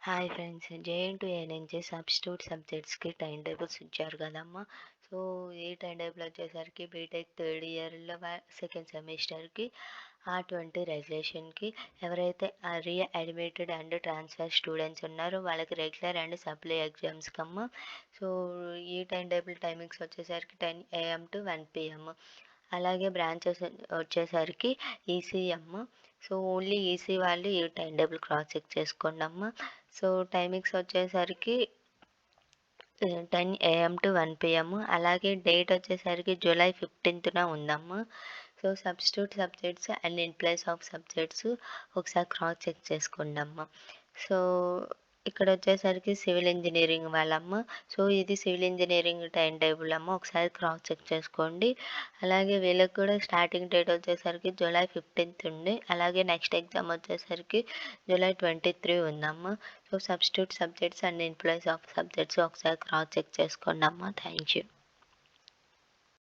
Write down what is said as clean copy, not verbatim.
Hi friends. JNTU నుంచి substitute సబ్జెక్ట్స్‌కి time tables ఇచ్చారు కదమ్మా! సో, ఈ టైమ్ టేబుల్ వచ్చేసరికి బీటెక్ థర్డ్ ఇయర్‌లో సెకండ్ సెమిస్టర్‌కి R20 రెగ్యులేషన్‌కి ఎవరైతే అడ్మిటెడ్ అండ్ ట్రాన్స్‌ఫర్ స్టూడెంట్స్ ఉన్నారో వాళ్ళకి రెగ్యులర్ అండ్ సప్లీ ఎగ్జామ్స్‌కమ్మా. సో, ఈ టైమ్ టేబుల్ టైమింగ్స్ వచ్చేసరికి 10 AM to 1 PM. అలాగే బ్రాంచెస్ వచ్చేసరికి ఈసీఎం. సో, ఓన్లీ ఈసీ వాళ్ళు ఈ టైమ్ టేబుల్ క్రాస్ చెక్ చేసుకోండమ్మా. సో, టైమింగ్స్ వచ్చేసరికి 10 AM to 1 PM. అలాగే డేట్ వచ్చేసరికి జూలై 15న ఉందమ్మా. So, substitute subjects and in place of subjects ఒకసారి క్రాస్ చెక్ చేసుకోండమ్మా. సో, ఇక్కడొచ్చేసరికి సివిల్ ఇంజినీరింగ్ వాళ్ళమ్మ. సో, ఇది సివిల్ ఇంజినీరింగ్ టైమ్ టేబుల్ అమ్మ. ఒకసారి క్రాస్ చెక్ చేసుకోండి. అలాగే వీళ్ళకి కూడా స్టార్టింగ్ డేట్ వచ్చేసరికి జూలై 15th ఉంది. అలాగే నెక్స్ట్ ఎగ్జామ్ వచ్చేసరికి జూలై 23 ఉందమ్మ. So, substitute subjects and in place of subjects ఒకసారి క్రాస్ చెక్ చేసుకోండమ్మా. Thank you.